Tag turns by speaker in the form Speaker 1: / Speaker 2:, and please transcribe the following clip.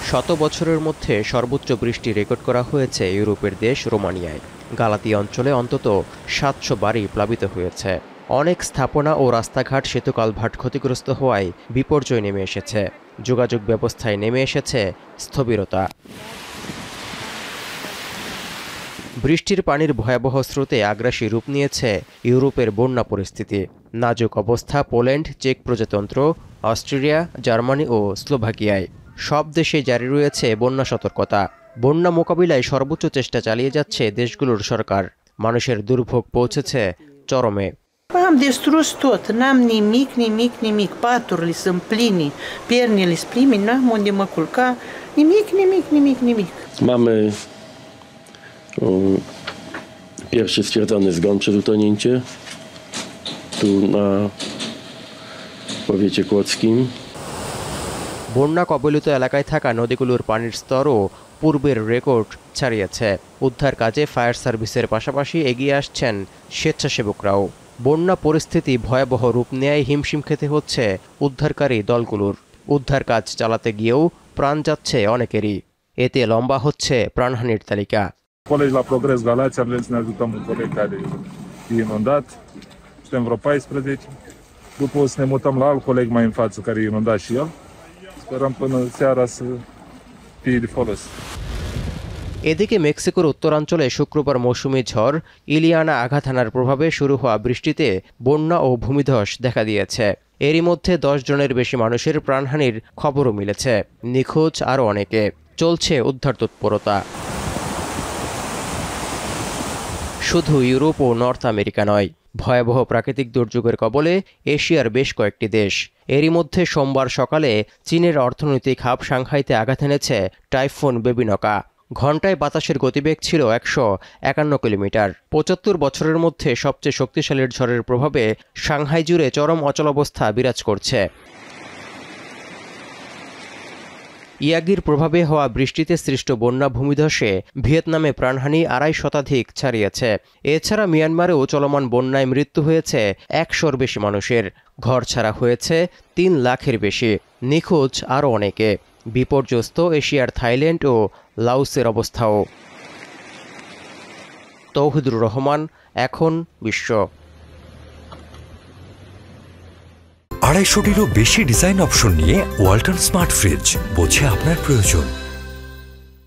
Speaker 1: শত বছরের মধ্যে সর্বোচ্চ বৃষ্টি রেকর্ড করা হয়েছে ইউরোপের দেশ রোমানিয়ায়। গালাতি অঞ্চলে অন্তত ৭০০ বাড়ি প্লাবিত হয়েছে। অনেক স্থাপনা ও রাস্তাঘাট সেতু কালভার্ট ক্ষতিগ্রস্ত হওয়ায় বিপর্যয় নেমে এসেছে। যোগাযোগ ব্যবস্থায় নেমে এসেছে স্থবিরতা। বৃষ্টির পানির ভয়াবহ স্রোতে আগ্রাসী রূপ নিয়েছে ইউরোপের বন্যা পরিস্থিতি। নাজুক অবস্থা পোল্যান্ড, চেক প্রজাতন্ত্র, অস্ট্রিয়া, জার্মানি ও স্লোভাকিয়ায়। সব দেশে জারি রয়েছে বন্যা সতর্কতা। বন্যা মোকাবিলায় সর্বোচ্চ চেষ্টা চালিয়ে যাচ্ছে দেশগুলোর সরকার। মানুষের দুর্ভোগ পৌঁছেছে চরমে।
Speaker 2: Am distrus tot, n-am nimic, paturile sunt pline, pernele sunt pline, n-am unde mă culca, nimic.
Speaker 3: Mamy pierwszy stwierdzony zgon przez utonięcie tu na powiecie kłodzkim.
Speaker 1: বন্যা কবলিত এলাকায় থাকা নদীগুলোর পানির স্তরও পূর্বের রেকর্ড ছাড়িয়েছে। উদ্ধার কাজে ফায়ার সার্ভিসের পাশাপাশি এগিয়ে আসছেন স্বেচ্ছাসেবকরাও। বন্যা পরিস্থিতি ভয়াবহ রূপ নেয় হিমশিম খেতে হচ্ছে উদ্ধারকারী দলগুলোর। উদ্ধার কাজ চালাতে গিয়েও প্রাণ যাচ্ছে অনেকেরই। এতে লম্বা হচ্ছে প্রাণহানির তালিকা।
Speaker 4: Colegi la Progres Galați, am venit să ne ajutăm un coleg care e inundat. Suntem vreo 14. După o să ne mutăm la alt coleg mai în față care e inundat și el. Sperăm până seara să fie de folos.
Speaker 1: এদিকে মেক্সিকোর উত্তরাঞ্চলে শুক্রবার মৌসুমি ঝড় Ileana আঘাত হানার প্রভাবে শুরু হওয়া বৃষ্টিতে বন্যা ও ভূমিধস দেখা দিয়েছে। এরই মধ্যে 10 জনের বেশি মানুষের প্রাণহানির খবরও মিলেছে। নিখোঁজ আরও অনেকে। চলছে উদ্ধার তৎপরতা। শুধু ইউরোপ ও নর্থ আমেরিকা নয়, ভয়াবহ প্রাকৃতিক দুর্যোগের কবলে এশিয়ার বেশ কয়েকটি দেশ। এরই মধ্যে সোমবার সকালে চীনের অর্থনৈতিক হাব সাংহাইতে আঘাত এনেছে টাইফুন বেবিনকা। ঘণ্টায় বাতাসের গতিবেগ ছিল 151 কিলোমিটার। ৭৫ বছরের মধ্যে সবচেয়ে শক্তিশালী ঝড়ের প্রভাবে সাংহাই জুড়ে চরম অচলাবস্থা বিরাজ করছে। ইয়াগির প্রভাবে হওয়া বৃষ্টিতে সৃষ্ট বন্যা ভূমিধসে ভিয়েতনামে প্রাণহানি ২৫ শতাধিক ছাড়িয়েছে। এছাড়া মিয়ানমারেও চলমান বন্যায় মৃত্যু হয়েছে ১০০-র বেশি মানুষের। ঘর ছাড়া হয়েছে ৩ লাখের বেশি। নিখোঁজ আরও অনেকে। বিপর্যস্ত এশিয়ার থাইল্যান্ড ও লাওসের অবস্থাও। তৌহিদুর রহমান, এখন বিশ্ব।
Speaker 5: ২৫০টিরও বেশি ডিজাইন অপশন নিয়ে ওয়ালটন স্মার্ট ফ্রিজ, বোঝে আপনার প্রয়োজন।